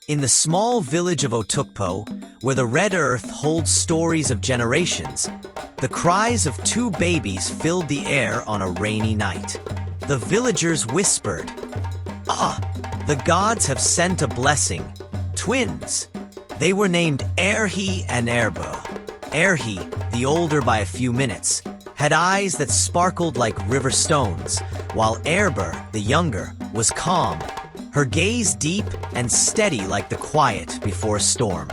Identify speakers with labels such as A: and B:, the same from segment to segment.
A: In the small village of Otukpo, where the red earth holds stories of generations, the cries of two babies filled the air on a rainy night. The villagers whispered, "Ah, the gods have sent a blessing. Twins." They were named Ehi and Ebo. Ehi, the older by a few minutes, had eyes that sparkled like river stones, while Ebo, the younger, was calm, her gaze deep and steady like the quiet before a storm.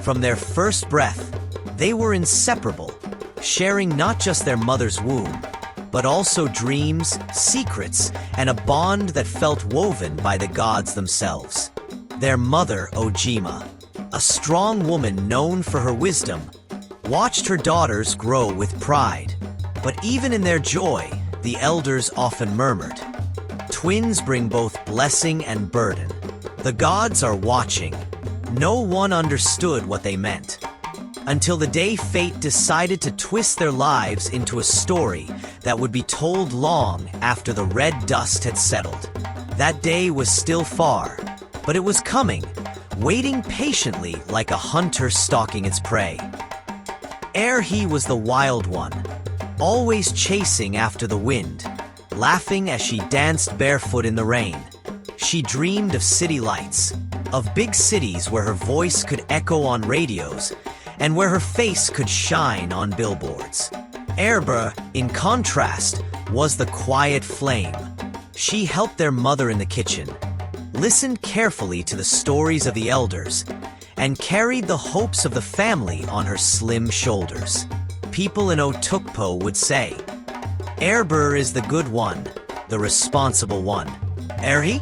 A: From their first breath, they were inseparable, sharing not just their mother's womb, but also dreams, secrets, and a bond that felt woven by the gods themselves. Their mother, Ojima, a strong woman known for her wisdom, watched her daughters grow with pride. But even in their joy, the elders often murmured, "Twins bring both blessing and burden. The gods are watching." No one understood what they meant, until the day fate decided to twist their lives into a story that would be told long after the red dust had settled. That day was still far, but it was coming, waiting patiently like a hunter stalking its prey. Ehi was the wild one, always chasing after the wind, laughing as she danced barefoot in the rain. She dreamed of city lights, of big cities where her voice could echo on radios, and where her face could shine on billboards. Ebo, in contrast, was the quiet flame. She helped their mother in the kitchen, listened carefully to the stories of the elders, and carried the hopes of the family on her slim shoulders. People in Otukpo would say, "Ebo is the good one, the responsible one. Ehi?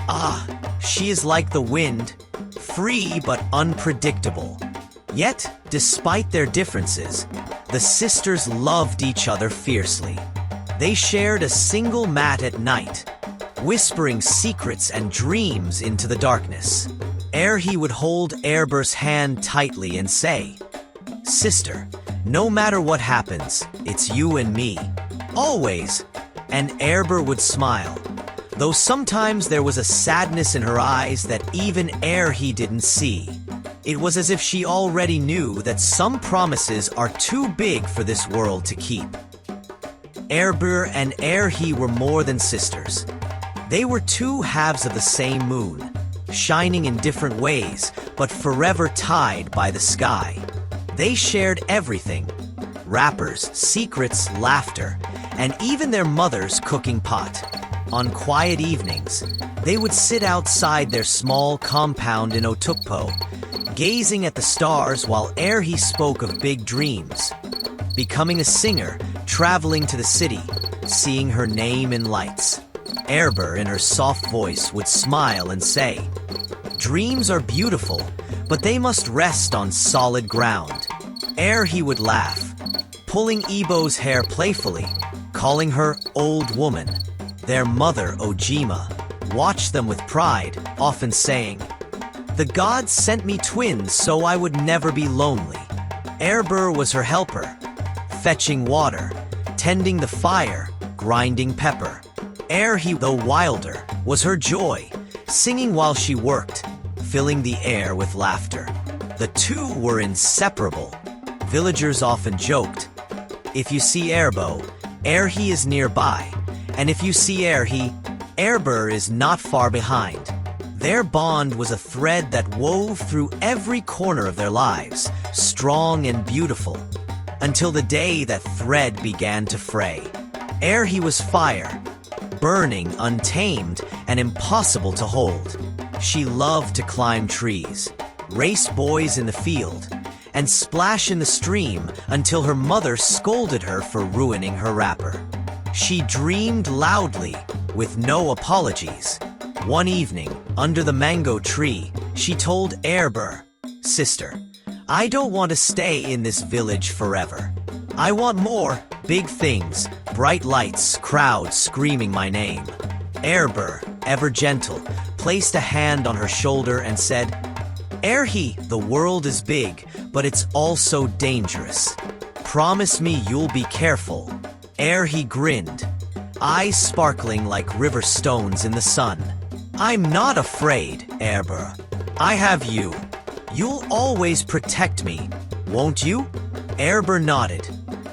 A: Ah, she is like the wind, free but unpredictable." Yet, despite their differences, the sisters loved each other fiercely. They shared a single mat at night, whispering secrets and dreams into the darkness. Ehi would hold Ebo's hand tightly and say, "Sister, no matter what happens, it's you and me. Always." And Ebo would smile, though sometimes there was a sadness in her eyes that even Ehi didn't see. It was as if she already knew that some promises are too big for this world to keep. Ebo and Ehi were more than sisters. They were two halves of the same moon, shining in different ways, but forever tied by the sky. They shared everything: wrappers, secrets, laughter, and even their mother's cooking pot. On quiet evenings, they would sit outside their small compound in Otukpo, gazing at the stars while Ehi spoke of big dreams. Becoming a singer, traveling to the city, seeing her name in lights. Ebo, in her soft voice, would smile and say, "Dreams are beautiful, but they must rest on solid ground." Ehi would laugh, pulling Ebo's hair playfully, calling her old woman. Their mother, Ojima, watched them with pride, often saying, "The gods sent me twins so I would never be lonely." Ebo was her helper, fetching water, tending the fire, grinding pepper. Ehi, though wilder, was her joy, singing while she worked, filling the air with laughter. The two were inseparable. Villagers often joked, "If you see Ebo, Ehi is nearby, and if you see Ehi, Ebo is not far behind." Their bond was a thread that wove through every corner of their lives, strong and beautiful, until the day that thread began to fray. Ehi was fire, burning, untamed, and impossible to hold. She loved to climb trees, race boys in the field, and splash in the stream until her mother scolded her for ruining her wrapper. She dreamed loudly, with no apologies. One evening, under the mango tree, she told Ebo, "Sister, I don't want to stay in this village forever. I want more, big things, bright lights, crowds screaming my name." Ebo, ever gentle, placed a hand on her shoulder and said, "Ehi, the world is big, but it's also dangerous. Promise me you'll be careful." Ehi grinned, eyes sparkling like river stones in the sun. "I'm not afraid, Ebo. I have you. You'll always protect me, won't you? Eber nodded,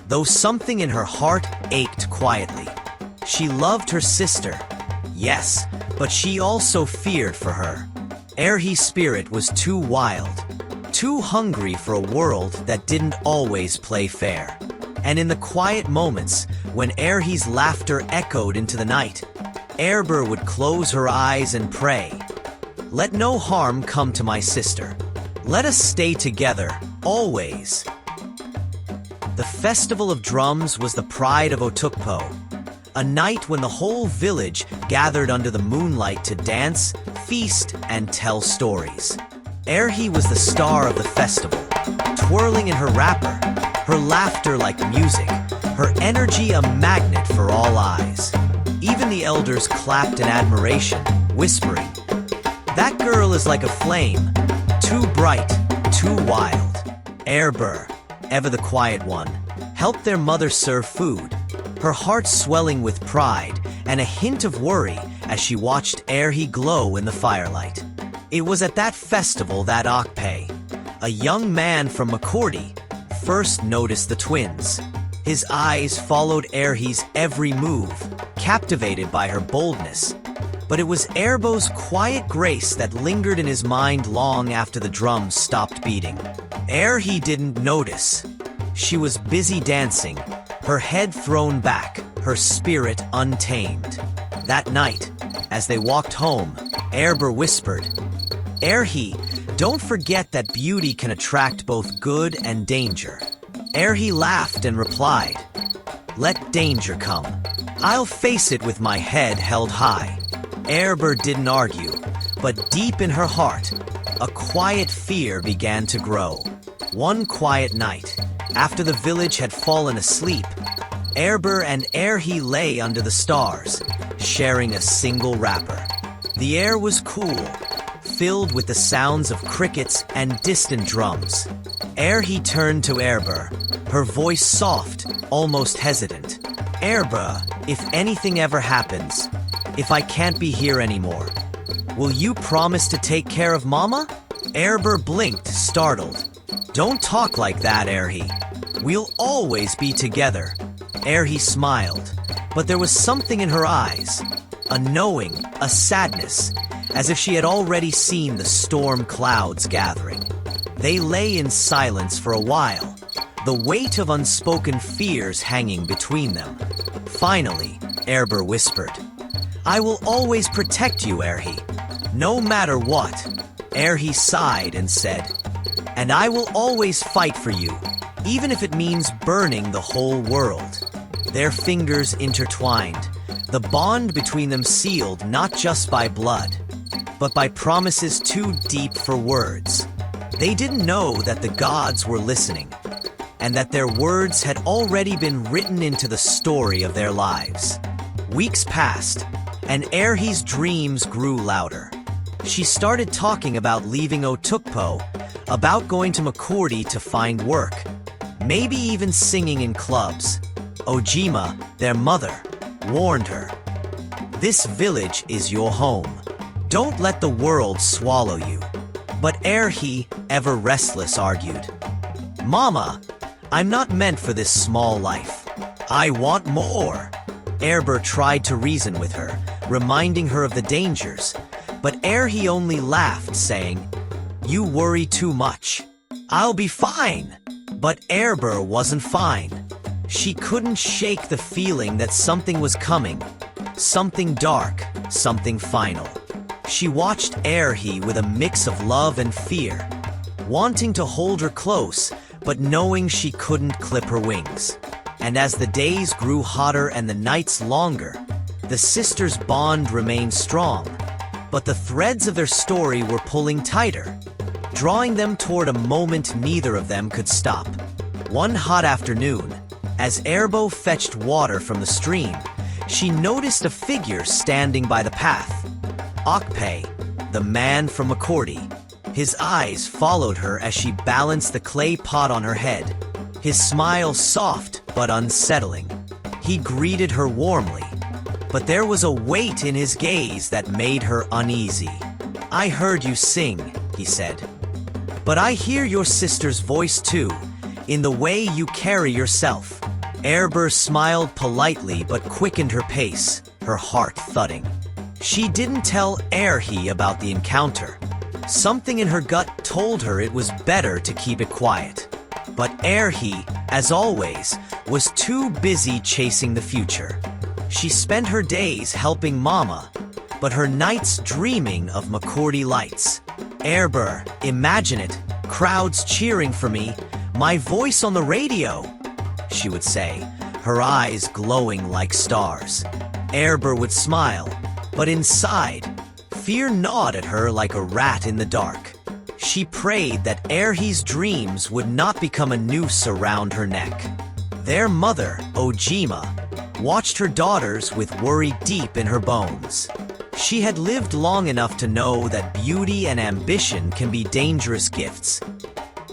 A: though something in her heart ached quietly. She loved her sister, yes, but she also feared for her. Erhi's spirit was too wild, too hungry for a world that didn't always play fair. And in the quiet moments, when Erhi's laughter echoed into the night, Eber would close her eyes and pray. Let no harm come to my sister. Let us stay together, always. The Festival of Drums was the pride of Otukpo, a night when the whole village gathered under the moonlight to dance, feast, and tell stories. Erhi was the star of the festival, twirling in her wrapper, her laughter like music, her energy a magnet for all eyes. Even the elders clapped in admiration, whispering, "That girl is like a flame, too bright, too wild." Eber, ever the quiet one, helped their mother serve food, her heart swelling with pride and a hint of worry as she watched Erhi glow in the firelight. It was at that festival that Otukpo, a young man from Makurdi, first noticed the twins. His eyes followed Erhi's every move, captivated by her boldness. But it was Erbo's quiet grace that lingered in his mind long after the drums stopped beating. Erhi didn't notice. She was busy dancing, her head thrown back, her spirit untamed. That night, as they walked home, Eber whispered, "Erhi, don't forget that beauty can attract both good and danger." Erhi laughed and replied, "Let danger come. I'll face it with my head held high." Eber didn't argue, but deep in her heart, a quiet fear began to grow. One quiet night, after the village had fallen asleep, Eber and Erhi lay under the stars, sharing a single wrapper. The air was cool, filled with the sounds of crickets and distant drums. Erhi turned to Eber, her voice soft, almost hesitant. "Eber, if anything ever happens, if I can't be here anymore, will you promise to take care of Mama?" Eber blinked, startled. "Don't talk like that, Erhi. We'll always be together." Erhi smiled, but there was something in her eyes, a knowing, a sadness, as if she had already seen the storm clouds gathering. They lay in silence for a while, the weight of unspoken fears hanging between them. Finally, Eber whispered, "I will always protect you, Erhi, no matter what." Erhi sighed and said, "And I will always fight for you, even if it means burning the whole world." Their fingers intertwined, the bond between them sealed not just by blood, but by promises too deep for words. They didn't know that the gods were listening, and that their words had already been written into the story of their lives. Weeks passed, and Erhi's dreams grew louder. She started talking about leaving Otukpo, about going to Makurdi to find work, maybe even singing in clubs. Ojima, their mother, warned her, "This village is your home. Don't let the world swallow you." But Erhi, ever restless, argued, "Mama, I'm not meant for this small life. I want more." Eber tried to reason with her, reminding her of the dangers, but Erhi only laughed, saying, "You worry too much. I'll be fine." But Eber wasn't fine. She couldn't shake the feeling that something was coming, something dark, something final. She watched Erhi with a mix of love and fear, wanting to hold her close, but knowing she couldn't clip her wings. And as the days grew hotter and the nights longer, the sisters' bond remained strong, but the threads of their story were pulling tighter, drawing them toward a moment neither of them could stop. One hot afternoon, as Erbo fetched water from the stream, she noticed a figure standing by the path. Otukpo, the man from Makurdi. His eyes followed her as she balanced the clay pot on her head, his smile soft but unsettling. He greeted her warmly, but there was a weight in his gaze that made her uneasy. "I heard you sing," he said. But I hear your sister's voice too, in the way you carry yourself. Eber smiled politely but quickened her pace, her heart thudding. She didn't tell Ehi about the encounter. Something in her gut told her it was better to keep it quiet. But Ehi, as always, was too busy chasing the future. She spent her days helping Mama, but her nights dreaming of McCordy lights. Eber, imagine it, crowds cheering for me, my voice on the radio, she would say, her eyes glowing like stars. Eber would smile, but inside, fear gnawed at her like a rat in the dark. She prayed that Ehi's dreams would not become a noose around her neck. Their mother, Ojima, watched her daughters with worry deep in her bones. She had lived long enough to know that beauty and ambition can be dangerous gifts,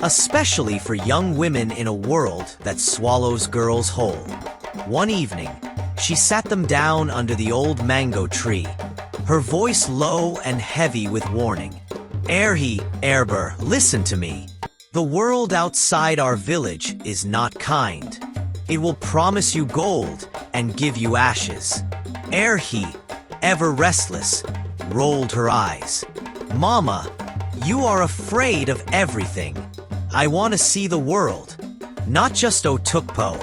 A: especially for young women in a world that swallows girls whole. One evening, she sat them down under the old mango tree, her voice low and heavy with warning. Eber, listen to me. The world outside our village is not kind. It will promise you gold and give you ashes. Ehi, ever restless, rolled her eyes. Mama, you are afraid of everything. I want to see the world, not just Otukpo.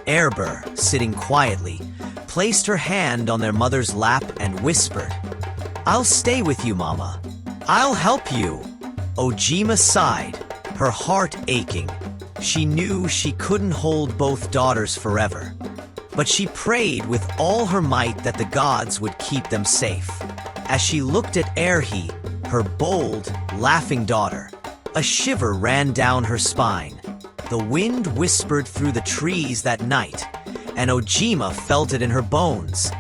A: Eber, sitting quietly, placed her hand on their mother's lap and whispered, I'll stay with you, Mama. I'll help you. Ojima sighed, her heart aching. She knew she couldn't hold both daughters forever, but she prayed with all her might that the gods would keep them safe. As she looked at Ehi, her bold, laughing daughter, a shiver ran down her spine. The wind whispered through the trees that night, and Ojima felt it in her bones.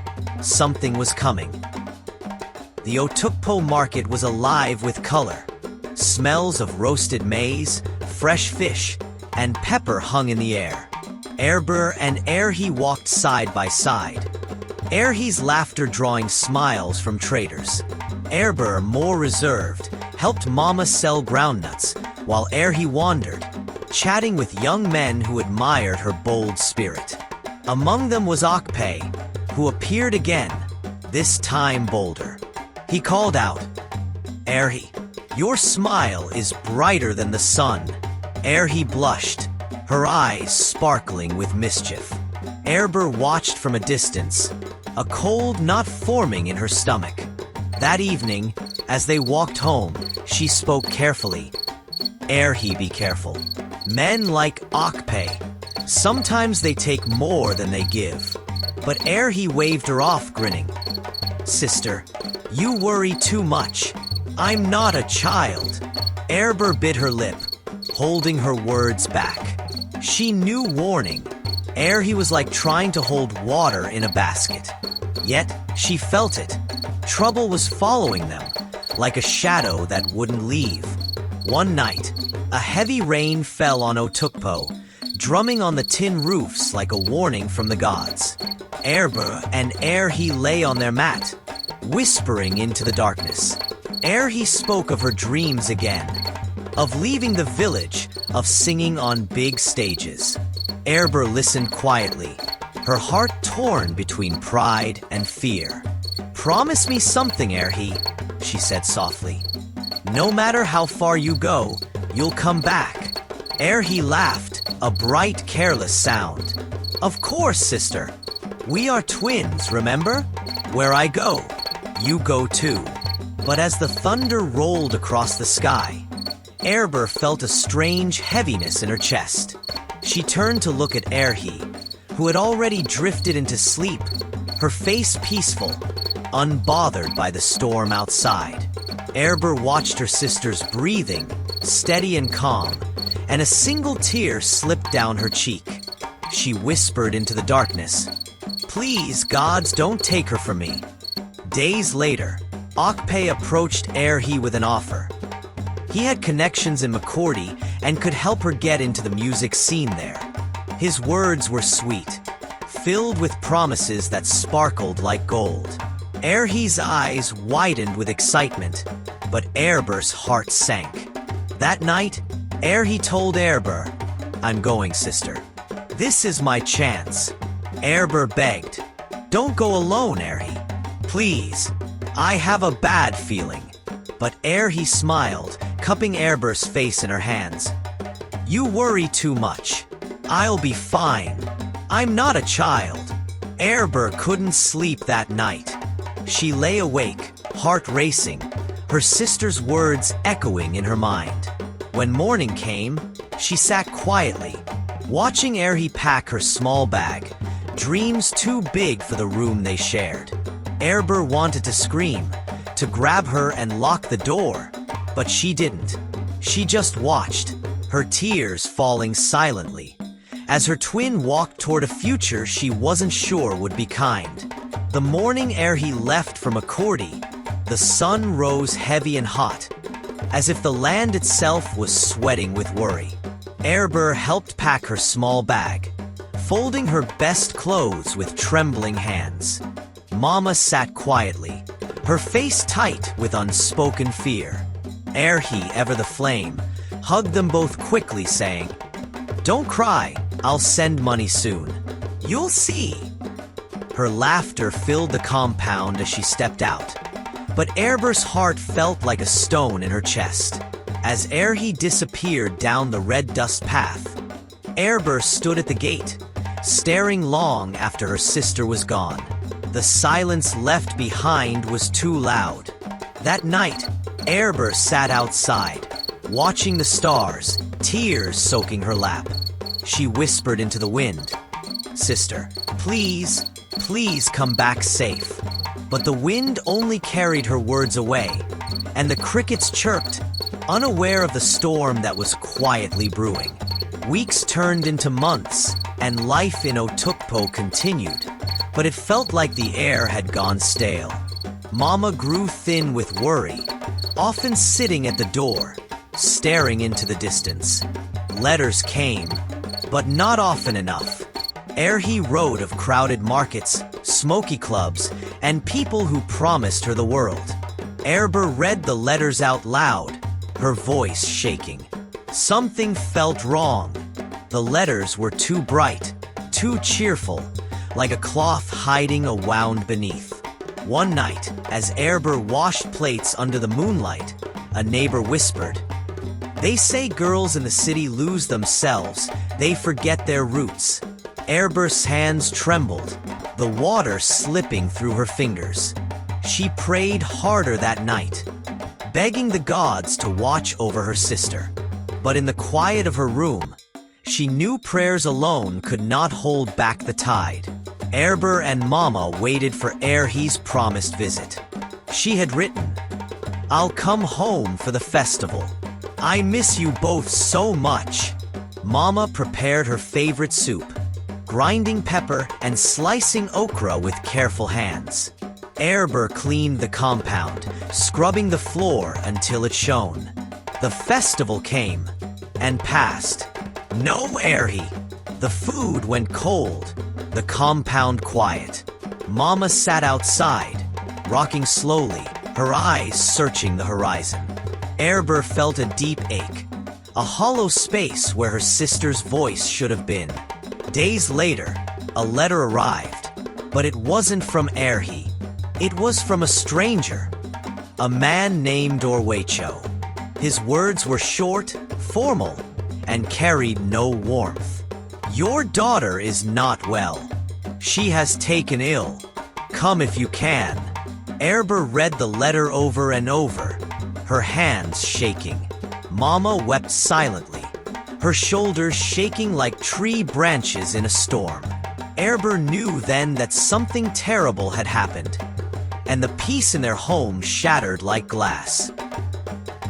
A: Something was coming. The Otukpo market was alive with color. Smells of roasted maize, fresh fish, and pepper hung in the air. Eber and Ehi walked side by side, Ehi's laughter drawing smiles from traders. Eber, more reserved, helped Mama sell groundnuts, while Ehi wandered, chatting with young men who admired her bold spirit. Among them was Otukpo, who appeared again, this time bolder. He called out, Ehi, your smile is brighter than the sun. Ehi blushed, her eyes sparkling with mischief. Eber watched from a distance, a cold knot forming in her stomach. That evening, as they walked home, she spoke carefully. Ehi, be careful. Men like Otukpo, sometimes they take more than they give. But Ehi waved her off, grinning. Sister, you worry too much. I'm not a child. Eber bit her lip, holding her words back. She knew warning. Ehi was like trying to hold water in a basket. Yet, she felt it. Trouble was following them, like a shadow that wouldn't leave. One night, a heavy rain fell on Otukpo, drumming on the tin roofs like a warning from the gods. Eber and Ehi lay on their mat, whispering into the darkness. Ehi spoke of her dreams again, of leaving the village, of singing on big stages. Eber listened quietly, her heart torn between pride and fear. Promise me something, Ehi, she said softly. No matter how far you go, you'll come back. Ehi laughed, a bright, careless sound. Of course, sister. We are twins, remember? Where I go, you go too. But as the thunder rolled across the sky, Eber felt a strange heaviness in her chest. She turned to look at Ehi, who had already drifted into sleep, her face peaceful, unbothered by the storm outside. Eber watched her sister's breathing, steady and calm, and a single tear slipped down her cheek. She whispered into the darkness, Please, gods, don't take her from me. Days later, Otukpo approached Ehi with an offer. He had connections in McCordy and could help her get into the music scene there. His words were sweet, filled with promises that sparkled like gold. Ehi's eyes widened with excitement. but Eber's heart sank. That night, he told Eber, "I'm going, sister. This is my chance." Eber begged, "Don't go alone, Erhi. Please, I have a bad feeling." But Erhi smiled, cupping Eber's face in her hands. "You worry too much. I'll be fine. I'm not a child." Eber couldn't sleep that night. She lay awake, heart racing, her sister's words echoing in her mind. When morning came, she sat quietly, watching Erhi pack her small bag, dreams too big for the room they shared. Eber wanted to scream, to grab her and lock the door, but she didn't. She just watched, her tears falling silently, as her twin walked toward a future she wasn't sure would be kind. The morning Erhi left from Accordi, the sun rose heavy and hot, as if the land itself was sweating with worry. Eber helped pack her small bag, folding her best clothes with trembling hands. Mama sat quietly, her face tight with unspoken fear. Erhi, ever the flame, hugged them both quickly, saying, "Don't cry, I'll send money soon. You'll see." Her laughter filled the compound as she stepped out, but Eber's heart felt like a stone in her chest. As Erhi disappeared down the red dust path, Eber stood at the gate, staring long after her sister was gone. The silence left behind was too loud. That night, Eber sat outside, watching the stars, tears soaking her lap. She whispered into the wind, "Sister, please, please come back safe." But the wind only carried her words away, and the crickets chirped, unaware of the storm that was quietly brewing. Weeks turned into months, and life in Otukpo continued, but it felt like the air had gone stale. Mama grew thin with worry, often sitting at the door, staring into the distance. Letters came, but not often enough. Erhi wrote of crowded markets, smoky clubs, and people who promised her the world. Eber read the letters out loud, her voice shaking. Something felt wrong. The letters were too bright, too cheerful, like a cloth hiding a wound beneath. One night, as Eber washed plates under the moonlight, a neighbor whispered, "They say girls in the city lose themselves, they forget their roots." Eber's hands trembled, the water slipping through her fingers. She prayed harder that night, begging the gods to watch over her sister. But in the quiet of her room, she knew prayers alone could not hold back the tide. Eber and Mama waited for Erhi's promised visit. She had written, "I'll come home for the festival. I miss you both so much." Mama prepared her favorite soup, grinding pepper and slicing okra with careful hands. Eber cleaned the compound, scrubbing the floor until it shone. The festival came and passed. No Erhi. The food went cold, the compound quiet. Mama sat outside, rocking slowly, her eyes searching the horizon. Eber felt a deep ache, a hollow space where her sister's voice should have been. Days later, a letter arrived, but it wasn't from Erhi. It was from a stranger, a man named Orwecho. His words were short, formal, and carried no warmth. "Your daughter is not well. She has taken ill. Come if you can." Eber read the letter over and over, her hands shaking. Mama wept silently, her shoulders shaking like tree branches in a storm. Eber knew then that something terrible had happened, and the peace in their home shattered like glass.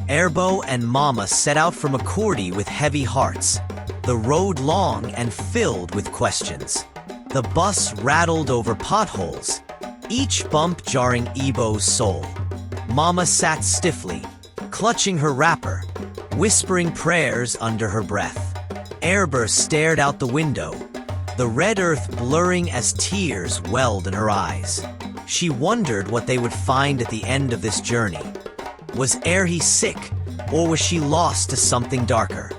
A: Erbo and Mama set out from Accordi with heavy hearts, the road long and filled with questions. The bus rattled over potholes, each bump jarring Ebo's soul. Mama sat stiffly, clutching her wrapper, whispering prayers under her breath. Eber stared out the window, the red earth blurring as tears welled in her eyes. She wondered what they would find at the end of this journey. Was Ehi sick, or was she lost to something darker?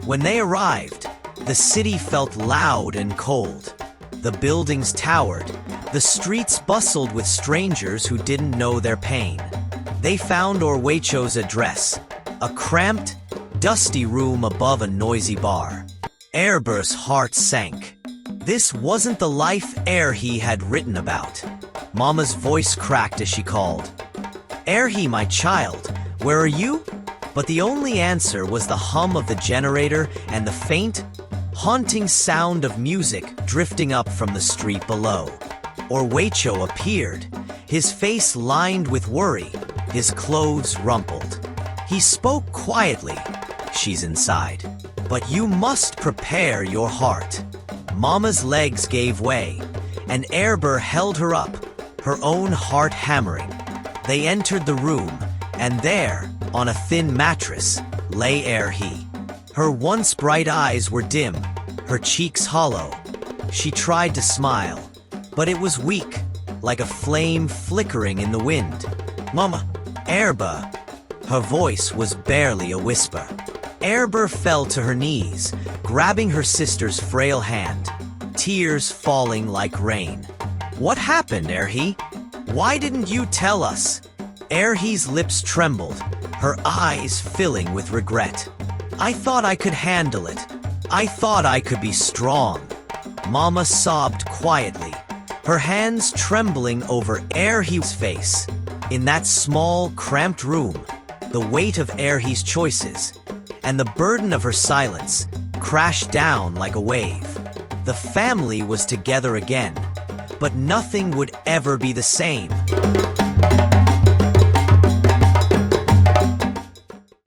A: When they arrived, the city felt loud and cold. The buildings towered. The streets bustled with strangers who didn't know their pain. They found Orwecho's address, a cramped, dusty room above a noisy bar. Eber's heart sank. This wasn't the life Ehi had written about. Mama's voice cracked as she called. Ehi, my child, where are you? But the only answer was the hum of the generator and the faint, haunting sound of music drifting up from the street below. Orwecho appeared, his face lined with worry, his clothes rumpled. He spoke quietly. She's inside. But you must prepare your heart. Mama's legs gave way, and Eber held her up, her own heart hammering. They entered the room, and there, on a thin mattress, lay Ehi. Her once bright eyes were dim, her cheeks hollow. She tried to smile, but it was weak, like a flame flickering in the wind. Mama, Erba. Her voice was barely a whisper. Eber fell to her knees, grabbing her sister's frail hand, tears falling like rain. What happened, Ehi? Why didn't you tell us? Ehi's lips trembled, her eyes filling with regret. I thought I could handle it. I thought I could be strong. Mama sobbed quietly, her hands trembling over Ehi's face. In that small, cramped room, the weight of Ehi's choices and the burden of her silence crashed down like a wave. The family was together again, but nothing would ever be the same.